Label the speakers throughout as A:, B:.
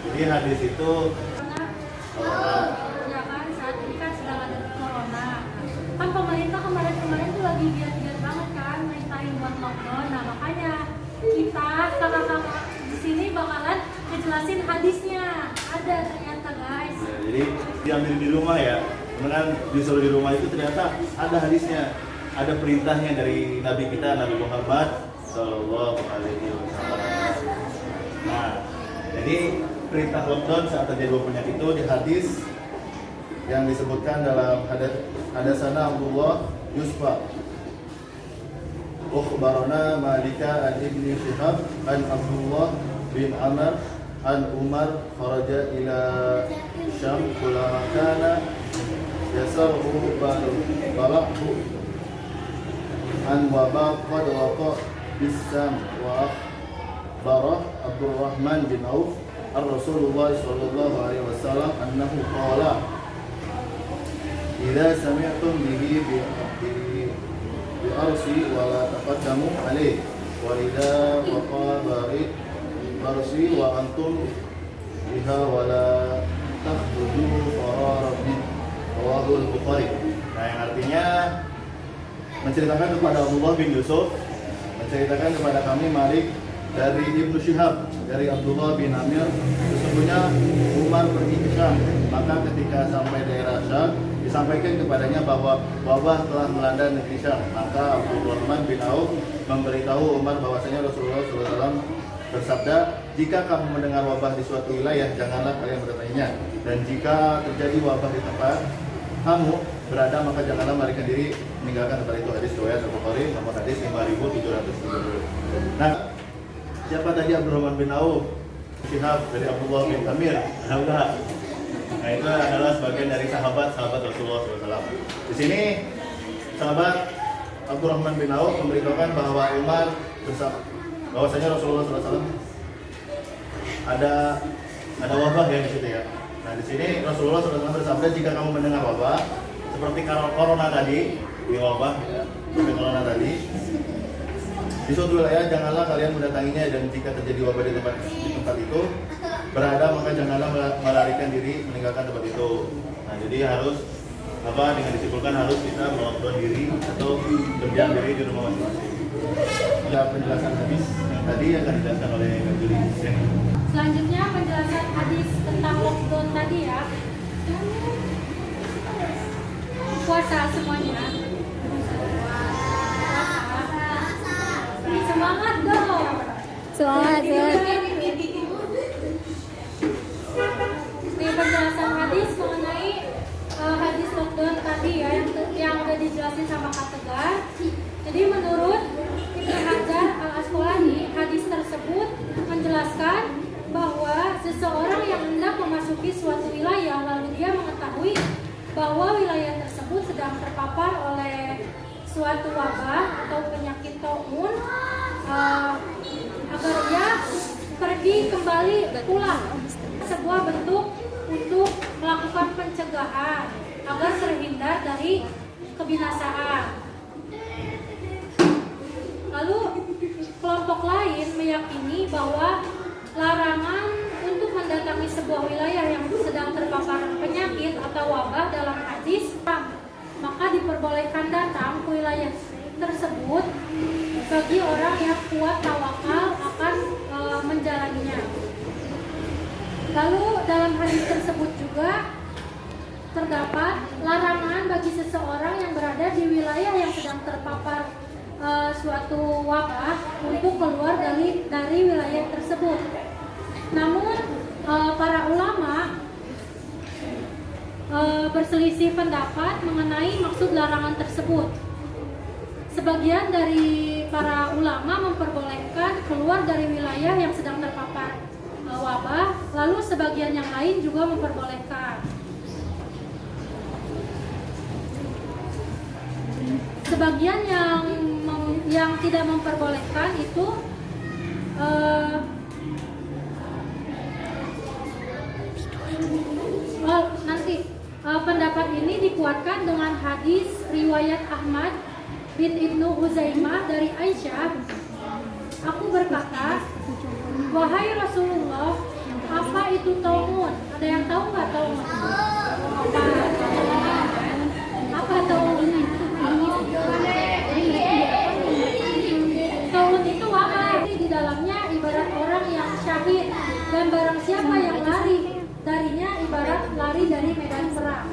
A: Jadi hadis itu
B: ya kan saat ini kan sedang ada corona. Kan pemerintah kemarin tuh lagi giat-giat banget kan main buat lockdown. Nah makanya kita kakak-kakak di sini bakalan ngejelasin hadisnya. Ada ternyata guys.
A: ya, jadi diambil di rumah ya. Kemudian disuruh di rumah itu ternyata ada hadisnya, ada perintahnya dari Nabi kita Nabi Muhammad Sallallahu Alaihi Wasallam. Nah, jadi perintah lockdown saat terjadi wabah penyakit itu di hadis yang disebutkan dalam hadasana Abdullah Yusfa Ukhbarana Malika an Ibni Shihab an Abdullah bin Amr an Umar kharaja ila Syam kulama kana yasarhu balahu an wabah qad waqa bisam wa akhbarah Abdurrahman bin Auf Rasulullah sallallahu alaihi wasallam annahu qala idza sami'tum bihi bi arsi wa la taqaddamu alaihi wa idza waqa barsi wa antum biha wa la takhruju farara bi rawahul Bukhari. Nah, yang artinya menceritakan kepada Abdullah bin Yusuf, menceritakan kepada kami Malik dari Ibnu Syihab, dari Abdullah bin Amir, sesungguhnya Umar pergi ke Syam. Maka ketika sampai daerah Syam, disampaikan kepadanya bahwa wabah telah melanda negeri Syam. Maka Abdurrahman bin Auf memberitahu Umar bahwasanya Rasulullah SAW bersabda, jika kamu mendengar wabah di suatu wilayah, janganlah kalian mendatanginya. Dan jika terjadi wabah di tempat kamu berada, maka janganlah melarikan diri meninggalkan tempat itu. Hadis riwayat Al-Bukhari nomor hadis 5770. Nah, siapa tadi Abdurrahman bin Auf? Syihab dari Abdullah bin Amir. Nah, itu adalah sebagian dari sahabat Rasulullah SAW. Di sini sahabat Abdurrahman bin Auf memberitahukan bahwa Umar bahwasanya Rasulullah SAW ada wabah ya di situ ya. Nah, di sini Rasulullah SAW bersabda, jika kamu mendengar wabah seperti corona tadi, di wabah ya, seperti corona tadi di suatu wilayah, janganlah kalian mendatanginya, dan jika terjadi wabah di tempat itu berada, maka janganlah melarikan diri meninggalkan tempat itu. Nah, jadi harus dengan disimpulkan harus kita melockdown diri atau berdiam diri di rumah masing-masing. Ada penjelasan hadis yang tadi yang akan dijelaskan oleh Kak Juli.
B: Selanjutnya penjelasan hadis tentang lockdown tadi ya. Puasa semuanya. Semangat dong.
C: Semangat.
B: Ini penjelasan hadis mengenai hadis lockdown tadi ya yang udah dijelasin sama Kak Tegar. Jadi menurut Ibnu Hajar Al-Asqalani, hadis tersebut menjelaskan bahwa seseorang yang hendak memasuki suatu wilayah lalu dia mengetahui bahwa wilayah tersebut sedang terpapar oleh suatu wabah atau penyakit taun, agar ia pergi kembali pulang, sebuah bentuk untuk melakukan pencegahan agar terhindar dari kebinasaan. Lalu kelompok lain meyakini bahwa larangan untuk mendatangi sebuah wilayah yang sedang terpapar penyakit atau wabah dalam hadis, maka diperbolehkan datang ke wilayah tersebut bagi orang yang kuat tawakal akan menjalaninya. Lalu dalam hadis tersebut juga terdapat larangan bagi seseorang yang berada di wilayah yang sedang terpapar suatu wabah untuk keluar dari wilayah tersebut. Namun para ulama berselisih pendapat mengenai maksud larangan tersebut. Sebagian dari para ulama memperbolehkan keluar dari wilayah yang sedang terpapar wabah, lalu sebagian yang lain juga memperbolehkan. Sebagian yang tidak memperbolehkan itu pendapat ini dikuatkan dengan hadis riwayat Ahmad bin Ibnu Huzaimah dari Aisyah. Aku berkata, wahai Rasulullah, apa itu taumun. Ada yang tahu nggak taumun? Apa taumun? Taumun itu apa? Di dalamnya ibarat orang yang syahid, dan barang siapa yang lari darinya ibarat lari dari medan perang.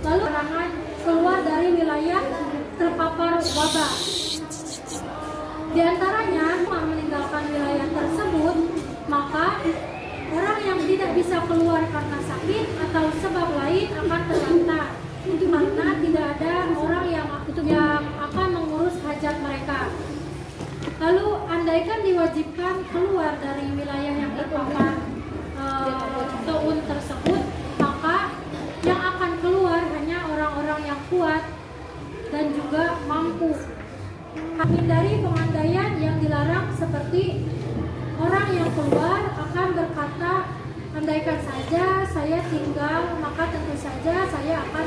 B: Lalu larangan keluar dari wilayah terpapar wabah. Di antaranya meninggalkan wilayah tersebut, maka orang yang tidak bisa keluar karena sakit atau sebab lain akan terlantar, karena tidak ada orang yang akan mengurus hajat mereka. Lalu andaikan diwajibkan keluar dari wilayah yang terpapar taun tersebut, maka yang akan keluar hanya orang-orang yang kuat dan juga mampu. Hindari pengandaian yang dilarang, seperti orang yang keluar akan berkata, andaikan saja saya tinggal, maka tentu saja saya akan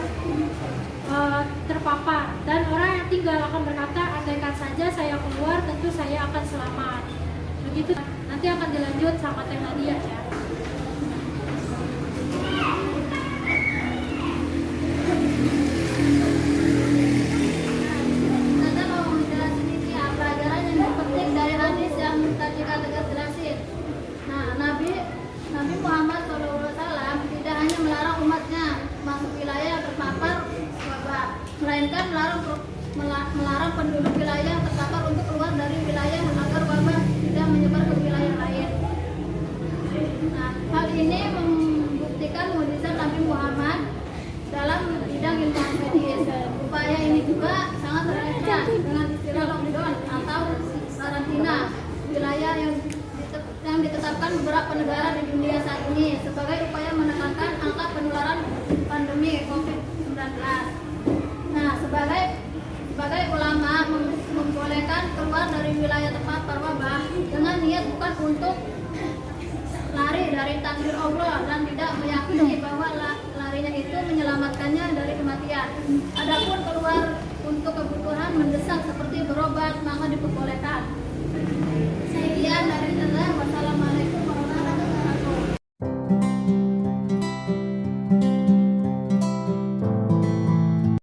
B: terpapar. Dan orang yang tinggal akan berkata, andaikan saja saya keluar, tentu saya akan selamat. Begitu. Nanti akan dilanjut sama Teh Nadia ya.
C: Nabi Muhammad SAW tidak hanya melarang umatnya masuk wilayah yang terpapar wabah, melainkan melarang penduduk wilayah yang terpapar untuk keluar dari wilayah agar wabah tidak menyebar ke wilayah lain. Nah, hal ini membuktikan mukjizat Nabi Muhammad dalam bidang ilmu medis. Upaya ini juga sangat relevan dengan istilah lockdown atau karantina wilayah yang ditetapkan beberapa negara di dunia saat ini sebagai upaya menekan angka penularan pandemi COVID-19. Nah, sebagai ulama membolehkan keluar dari wilayah terpapar wabah dengan niat bukan untuk lari dari takdir Allah dan tidak meyakini bahwa larinya itu menyelamatkannya dari kematian. Adapun keluar untuk kebutuhan mendesak seperti berobat, maka diperbolehkan. Sekian dari saya. Wassalamualaikum.